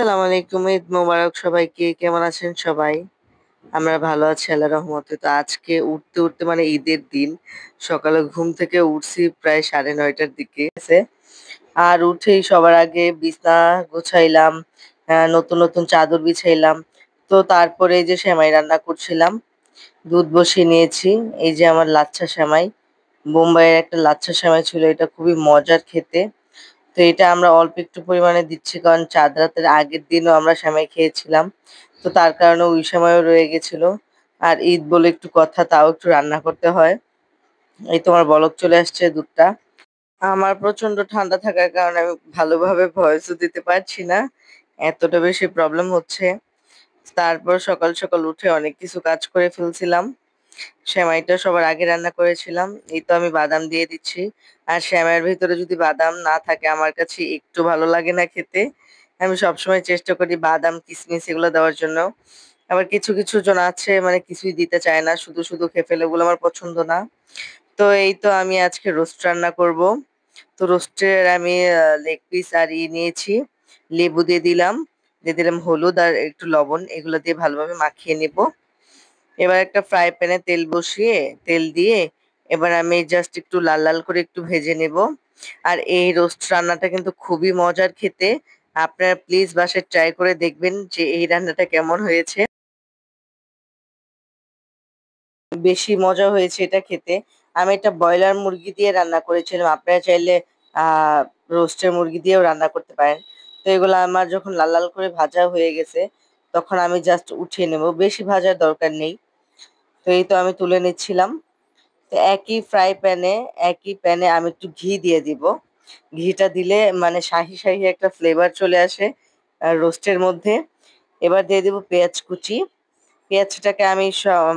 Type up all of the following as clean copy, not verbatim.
আসসালামু আলাইকুম। ঈদ মোবারক সবাইকে। কেমন আছেন সবাই? আমরা ভালো আছি আল্লাহর রহমতে। তো আজকে উঠতে মানে ঈদের দিন। সকালে ঘুম থেকে উঠছি প্রায় 9:30টার দিকে। আর উঠেই সবার আগে বিছনা গোছাইলাম, নতুন চাদর বিছাইলাম। তো তারপরে এই যে সেমাই রান্না করছিলাম। দুধ বসিয়ে নিয়েছি। এই যে আমার লাচ্ছা সেমাই। বোম্বাইয়ের একটা লাচ্ছা সেমাই ছিল। এটা খুবই মজার খেতে। তো এটা আমরা অল্প একটু পরিমাণে দিচ্ছি কারণ চাঁদ রাতের আগের দিনও আমরা সেমাই খেয়েছিলাম। তো তার কারণে ওই সময়ও রয়ে গেছিল। আর ঈদ বলে একটু কথা তাও একটু রান্না করতে হয়। এই তোমার বলক চলে আসছে দুধটা। আমার প্রচন্ড ঠান্ডা থাকার কারণে আমি ভালোভাবে ভয়েসও দিতে পারছি না। এতটা বেশি প্রবলেম হচ্ছে। তারপর সকাল উঠে অনেক কিছু কাজ করে ফেলছিলাম। সেমাইটা সবার আগে রান্না করেছিলাম। এই তো আমি বাদাম দিয়ে দিচ্ছি। আর সেমাইয়ের ভিতরে যদি বাদাম না থাকে আমার কাছে একটু ভালো লাগে না খেতে। আমি সবসময় চেষ্টা করি বাদাম, কিশমিশ এগুলো দেওয়ার জন্য। আবার কিছু জন আছে মানে কিছুই দিতে চায় না। শুধু খেয়ে ফেলে ওগুলো আমার পছন্দ না। তো এই তো আমি আজকে রোস্ট রান্না করব। তো রোস্টের আমি লেগ পিস আর নিয়েছি। লেবু দিয়ে দিলাম হলুদ আর একটু লবণ। এগুলো দিয়ে ভালোভাবে মাখিয়ে নেব। এবার একটা ফ্রাই প্যানে তেল বসিয়ে তেল দিয়ে এবার আমি জাস্ট একটু লাল করে একটু ভেজে নেব। আর এই রোস্ট রান্নাটা কিন্তু খুবই মজার খেতে। আপনারা প্লিজ বাসায় ট্রাই করে দেখবেন যে এই রান্নাটা কেমন হয়েছে। বেশি মজা হয়েছে এটা খেতে। আমি এটা ব্রয়লার মুরগি দিয়ে রান্না করেছিলাম। আপনারা চাইলে রোস্টের মুরগি দিয়েও রান্না করতে পারেন। তো এগুলো আমার যখন লাল করে ভাজা হয়ে গেছে তখন আমি জাস্ট উঠিয়ে নেব। বেশি ভাজার দরকার নেই। তো এই তো আমি তুলে নিচ্ছিলাম। তো একই প্যানে আমি একটু ঘি দিয়ে দিব। ঘিটা দিলে মানে শাহি একটা ফ্লেভার চলে আসে রোস্টের মধ্যে। এবার দিয়ে দিব পেঁয়াজ কুচি। পেঁয়াজটাকে আমি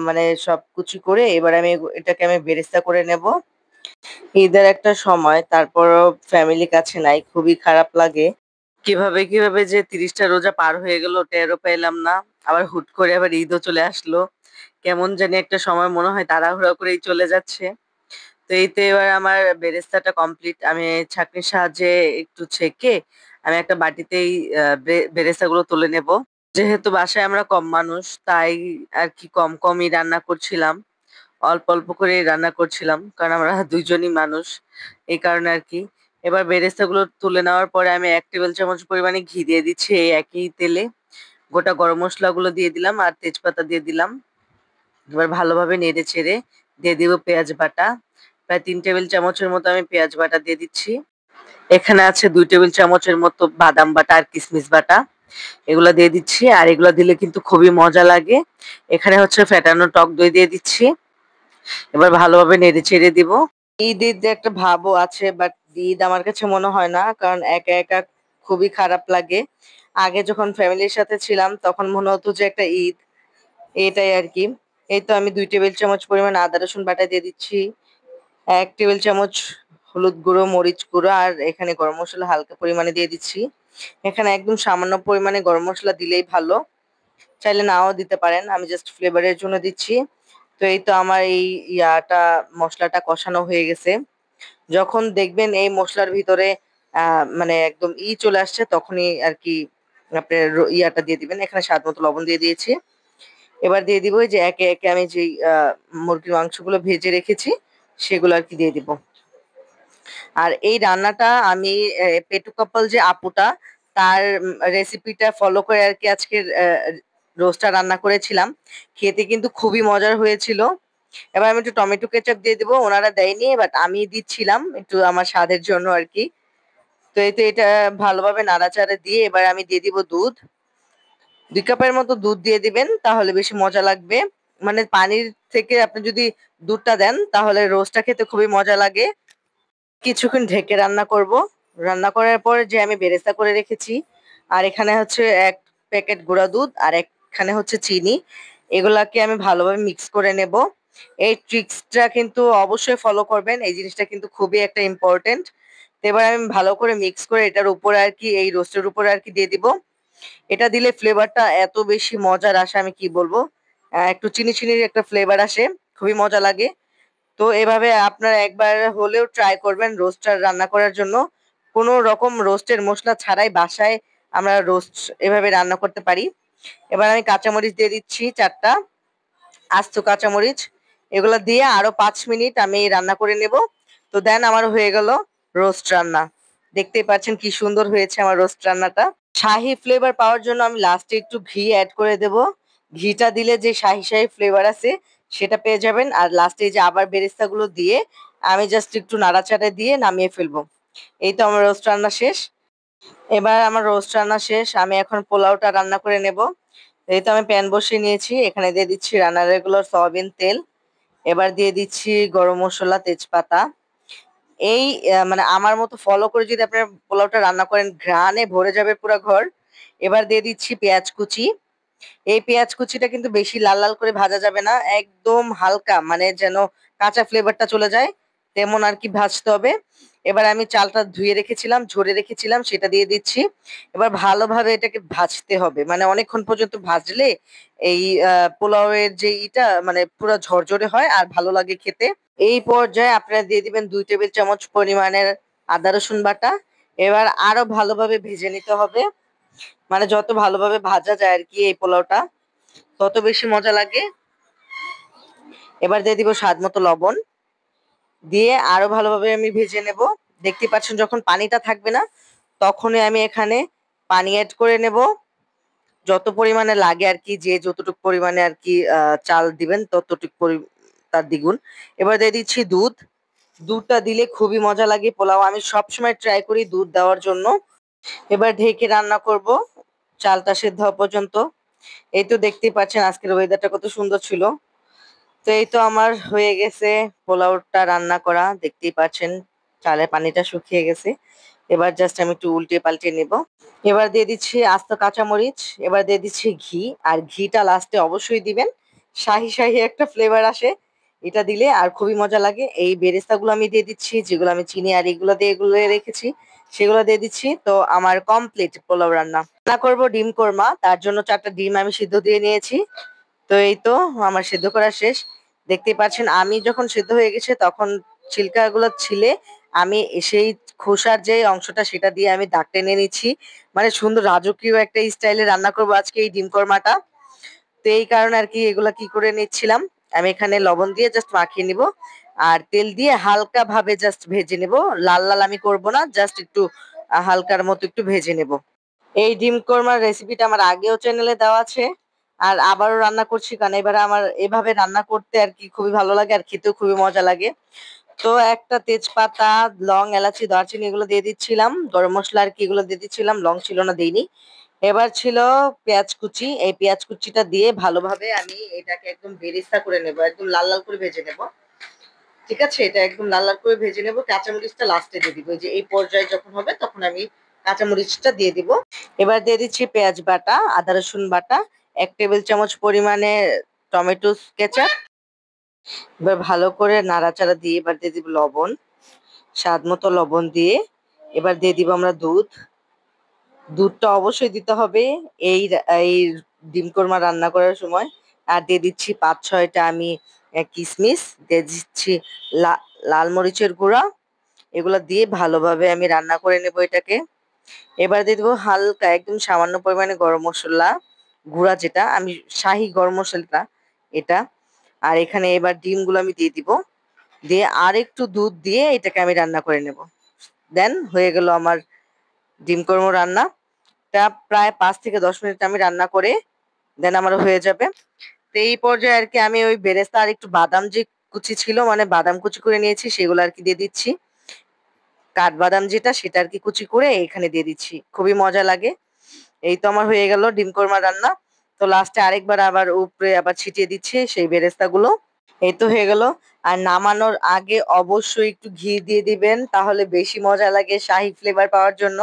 মানে সব কুচি করে এবার এটাকে আমি বেরেস্তা করে নেব। ঈদের একটা সময় তারপরও ফ্যামিলি কাছে নাই, খুবই খারাপ লাগে। কিভাবে যে 30টা রোজা পার হয়ে গেল টেরও পেলাম না। আবার হুট করে আবার ঈদও চলে আসলো। কেমন জানি একটা সময় মনে হয় তাড়াহুড়া করেই চলে যাচ্ছে। তো এই তো এবার আমার বেরেস্তাটা কমপ্লিট। আমি ছাঁকনির সাহায্যে একটু ছেঁকে আমি একটা বাটিতেই বেরেস্তাগুলো তুলে নেব। যেহেতু বাসায় আমরা কম মানুষ তাই আর কি কমই রান্না করছিলাম। অল্প করে রান্না করছিলাম কারণ আমরা দুইজনই মানুষ, এই কারণে আর কি। এবার বেরেস্তাগুলো তুলে নেওয়ার পরে আমি 1 টেবিল চামচ পরিমাণে ঘি দিয়ে দিচ্ছি এই একই তেলে। গোটা গরম মশলাগুলো দিয়ে দিলাম আর তেজপাতা দিয়ে দিলাম। এবার ভালোভাবে নেড়ে চেড়ে দিয়ে দিব পেঁয়াজ বাটা। প্রায় 3 টেবিল চামচের মতো আমি পেঁয়াজ বাটা দিয়ে দিচ্ছি। এখানে আছে 2 টেবিল চামচের মতো বাদাম বাটা আর কিশমিশ বাটা। এগুলা দিয়ে দিচ্ছি আর এগুলা দিলে কিন্তু খুবই মজা লাগে। এখানে হচ্ছে ফেটানো টক দই দিয়ে দিচ্ছি। এবার ভালোভাবে নেড়ে চেড়ে দিব। ঈদের যে একটা ভাবও আছে বাট ঈদ আমার কাছে মনে হয় না কারণ একা খুবই খারাপ লাগে। আগে যখন ফ্যামিলির সাথে ছিলাম তখন মনে হতো যে একটা ঈদ, এটাই আর কি। এই তো আমি 2 টেবিল চামচ পরিমাণ আদা রসুন বাটা দিয়ে দিচ্ছি। 1 টেবিল চামচ হলুদ গুঁড়ো, মরিচ গুঁড়ো আর এখানে গরম মসলা হালকা পরিমাণে দিয়ে দিচ্ছি। এখানে একদম সামান্য পরিমাণে গরম মসলা দিলেই ভালো। চাইলে নাও দিতে পারেন। আমি জাস্ট ফ্লেভারের জন্য দিচ্ছি। তো এই তো আমার এই মসলাটা কষানো হয়ে গেছে। যখন দেখবেন এই মসলার ভিতরে মানে একদম চলে আসছে তখনই আর কি আপনার দিয়ে দিবেন। এখানে স্বাদ মতো লবণ দিয়ে দিয়েছি। এবার দিয়ে দিব ওই যে একে আমি যেই মুরগির মাংসগুলো ভেজে রেখেছি সেগুলো আর কি দিয়ে দিব। আর এই রান্নাটা আমি পেটু কাপাল যে আপুটা তার রেসিপিটা ফলো করে আর কি আজকের রোস্টটা রান্না করেছিলাম। খেতে কিন্তু খুবই মজার হয়েছিল। এবার আমি একটু টমেটো কেচাপ দিয়ে দিব। ওনারা দেয়নি বাট আমি দিচ্ছিলাম একটু আমার স্বাদের জন্য আর কি। তো এই তো এটা ভালোভাবে নাড়াচাড়া দিয়ে এবার আমি দিয়ে দিব দুধ। 2 কাপের মতো দুধ দিয়ে দিবেন তাহলে বেশি মজা লাগবে। মানে পানির থেকে আপনি যদি দুধটা দেন তাহলে রোস্টটা খেতে খুবই মজা লাগে। কিছুক্ষণ ঢেকে রান্না করব। রান্না করার পর যে আমি বেরেস্তা করে রেখেছি আর এখানে হচ্ছে 1 প্যাকেট গুঁড়া দুধ আর এখানে হচ্ছে চিনি, এগুলাকে আমি ভালোভাবে মিক্স করে নেব। এই ট্রিক্সটা কিন্তু অবশ্যই ফলো করবেন। এই জিনিসটা কিন্তু খুবই একটা ইম্পর্টেন্ট। তো এবার আমি ভালো করে মিক্স করে এটার উপরে আর কি এই রোস্টের উপরে আর কি দিয়ে দিব। এটা দিলে ফ্লেভারটা এত বেশি মজার আসে আমি কি বলবো। একটু চিনির একটা ফ্লেভার আসে, খুবই মজা লাগে। তো এভাবে আপনারা একবার হলেও ট্রাই করবেন রোস্টার রান্না করার জন্য। কোনো রকম রোস্টের মশলা ছাড়াই বাসায় আমরা রোস্ট এভাবে রান্না করতে পারি। এবার আমি কাঁচামরিচ দিয়ে দিচ্ছি 4টা আস্ত কাঁচামরিচ। এগুলো দিয়ে আরো 5 মিনিট আমি রান্না করে নেব। তো দেন আমার হয়ে গেল রোস্ট রান্না। দেখতেই পাচ্ছেন কি সুন্দর হয়েছে আমার রোস্ট রান্নাটা। শাহি ফ্লেভার পাওয়ার জন্য আমি লাস্টে একটু ঘি অ্যাড করে দেব। ঘিটা দিলে যে শাহি শাহি ফ্লেভার আছে সেটা পেয়ে যাবেন। আর লাস্টে যে আবার বেরেস্তাগুলো দিয়ে আমি জাস্ট একটু নাড়াচাড়া দিয়ে নামিয়ে ফেলবো। এই তো আমার রোস্ট রান্না শেষ। এবার আমার রোস্ট রান্না শেষ, আমি এখন পোলাওটা রান্না করে নেব। এই তো আমি প্যান বসিয়ে নিয়েছি, এখানে দিয়ে দিচ্ছি রান্নার রেগুলার সয়াবিন তেল। এবার দিয়ে দিচ্ছি গরম মশলা, তেজপাতা। এই মানে আমার মতো ফলো করে যদি আপনারা পোলাওটা রান্না করেন ঘ্রাণে ভরে যাবে পুরো ঘর। এবার দিয়ে দিচ্ছি পেঁয়াজ কুচি। এই পেঁয়াজ কুচিটা কিন্তু বেশি লাল লাল করে ভাজা যাবে না, একদম হালকা মানে যেন কাঁচা ফ্লেভারটা চলে যায় তেমন আর কি ভাজতে হবে। এবার আমি চালটা ধুয়ে রেখেছিলাম, ঝরে রেখেছিলাম, সেটা দিয়ে দিচ্ছি। এবার ভালোভাবে এটাকে ভাজতে হবে, মানে অনেকক্ষণ পর্যন্ত ভাজলে এই পোলাওয়ের যে ইটা মানে পুরো ঝরঝরে হয় আর ভালো লাগে খেতে। এই পর্যায়ে আপনারা দিয়ে দিবেন 2 টেবিল চামচ পরিমাণের আদা রসুন বাটা। এবার আরো ভালোভাবে ভেজে নিতে হবে, মানে যত ভালোভাবে ভাজা যায় আর কি এই পোলাওটা তত বেশি মজা লাগে। এবার দিয়ে দিব স্বাদ মতো লবণ, দিয়ে আরো ভালোভাবে আমি ভেজে নেব। দেখতে পাচ্ছেন যখন পানিটা থাকবে না তখনই আমি এখানে পানি অ্যাড করে নেব, যত পরিমাণে লাগে আর কি, যে যতটুকু পরিমাণে আর কি চাল দিবেন ততটুকু তার দ্বিগুণ। এবার দিয়ে দিচ্ছি দুধ। দুধটা দিলে খুবই মজা লাগে পোলাও, আমি সবসময় ট্রাই করি দুধ দেওয়ার জন্য। এবার ঢেকে রান্না করব চালটা সেদ্ধ হওয়া পর্যন্ত। এই তো দেখতেই পাচ্ছেন আজকের ওয়েদারটা কত সুন্দর ছিল। তো এই তো আমার হয়ে গেছে পোলাওটা রান্না করা, দেখতেই পাচ্ছেন চালের পানিটা শুকিয়ে গেছে। এবার জাস্ট আমি একটু উল্টে পাল্টে নেব। এবার দিয়ে দিচ্ছি আস্ত কাঁচামরিচ, এবার দিয়ে দিচ্ছি ঘি। আর ঘিটা লাস্টে অবশ্যই দিবেন, শাহি শাহি একটা ফ্লেভার আসে এটা দিলে আর খুবই মজা লাগে। এই বেরেস্তাগুলো আমি দিয়ে দিচ্ছি, যেগুলো আমি চিনি আর এগুলো দিয়ে এগুলো রেখেছি সেগুলো দিয়ে দিচ্ছি। তো আমার কমপ্লিট পোলাও রান্না। রান্না করবো ডিম কোরমা, তার জন্য 4টা ডিম আমি সিদ্ধ দিয়ে নিয়েছি। তো এই তো আমার সিদ্ধ করা শেষ। দেখতেই পাচ্ছেন আমি যখন সিদ্ধ হয়ে গেছে তখন ছিলকাগুলো ছিলে আমি সেই খোসার যে অংশটা সেটা দিয়ে আমি দাগ টেনে নিচ্ছি, মানে সুন্দর রাজকীয় একটা স্টাইলে রান্না করবো আজকে এই ডিম কোরমাটা। তো এই কারণে আর কি এগুলা কি করে নিচ্ছিলাম, আমি এখানে লবণ দিয়ে জাস্ট মাখিয়ে নিব আর তেল দিয়ে হালকা ভাবে জাস্ট ভেজে নেব। লাল লাল আমি করব না, জাস্ট একটু হালকার মতো একটু ভেজে নেব। এই ডিম কোরমার রেসিপিটা আমার আগেও চ্যানেলে দেওয়া আছে আর আবারও রান্না করছি, কারণ এবারে আমার এভাবে রান্না করতে আর কি খুবই ভালো লাগে আর খেতেও খুবই মজা লাগে। তো একটা তেজপাতা, লং, এলাচি, দারচিনি এগুলো দিয়ে দিচ্ছিলাম, গরম মশলা আর কি এগুলো দিয়ে দিচ্ছিলাম, লং ছিল না দেইনি। এবার ছিল পেঁয়াজ কুচি, এই পেঁয়াজ কুচিটা দিয়ে ভালোভাবে আমি এটাকে একদম বেরেস্তা করে নেব, একদম লাল লাল করে ভেজে নেব। ঠিক আছে, এটা একদম লাল লাল করে ভেজে নেব। কাঁচামরিচটা লাস্টে দিয়ে দিব, যে এই পর্যায়ে যখন হবে তখন আমি কাঁচামরিচটা দিয়ে দিব। এবার দিয়ে দিচ্ছি পেঁয়াজ বাটা, আদা রসুন বাটা, 1 টেবিল চামচ পরিমাণে টমেটো কেচাপ। এবার ভালো করে নাড়াচাড়া দিয়ে এবার দিয়ে দিব লবণ, স্বাদ মতো লবণ দিয়ে এবার দিয়ে দিব আমরা দুধ। দুধটা অবশ্যই দিতে হবে এই এই ডিম কোরমা রান্না করার সময়। আর দিয়ে দিচ্ছি 5-6টা আমি কিশমিশ, দিয়ে দিচ্ছি লাল মরিচের গুঁড়া। এগুলো দিয়ে ভালোভাবে আমি রান্না করে নেব এটাকে। এবার দিয়ে দেবো হালকা একদম সামান্য পরিমাণে গরম মশলা গুঁড়া, যেটা আমি শাহি গরম মশলাটা এটা। আর এখানে এবার ডিমগুলো আমি দিয়ে দিব, দিয়ে আর একটু দুধ দিয়ে এটাকে আমি রান্না করে নেব। দেন হয়ে গেল আমার ডিম কোরমা রান্না। টা প্রায় 5 থেকে 10 মিনিট আমি রান্না করে দেন আমার হয়ে যাবে। তো এই পর্যায়ে আর কি আমি ওই বেরেস্তা আর একটু বাদাম যে কুচি ছিল, মানে বাদাম কুচি করে নিয়েছি সেগুলো আর কি দিয়ে দিচ্ছি। কাঠবাদাম যেটা সেটা আর কি কুচি করে এখানে দিয়ে দিচ্ছি, খুবই মজা লাগে। এই তো আমার হয়ে গেল ডিম কোরমা রান্না। তো লাস্টে আরেকবার আবার উপরে আবার ছিটিয়ে দিচ্ছি সেই বেরেস্তা গুলো। এই তো হয়ে গেল। আর নামানোর আগে অবশ্যই একটু ঘি দিয়ে দিবেন, তাহলে বেশি মজা লাগে শাহি ফ্লেভার পাওয়ার জন্য।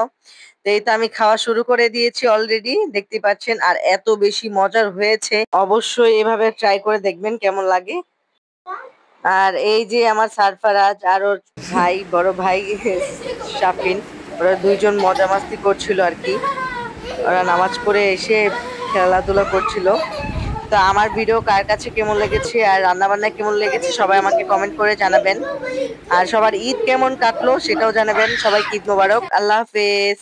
তো এই তো আমি খাওয়া শুরু করে দিয়েছি অলরেডি, দেখতে পাচ্ছেন। আর এত বেশি মজার হয়েছে, অবশ্যই এভাবে ট্রাই করে দেখবেন কেমন লাগে। আর এই যে আমার সারফারাজ আর ওর ভাই, বড় ভাই শাফিন, ওরা দুইজন মজা মাস্তি করছিল আর কি। ওরা নামাজ পড়ে এসে খেলাধুলা করছিল। তো আমার ভিডিও কার কাছে কেমন লেগেছে আর রান্নাবান্না কেমন লেগেছে সবাই আমাকে কমেন্ট করে জানাবেন। আর সবার ঈদ কেমন কাটলো সেটাও জানাবেন। সবাইকে ঈদ মোবারক, আল্লাহ হাফেজ।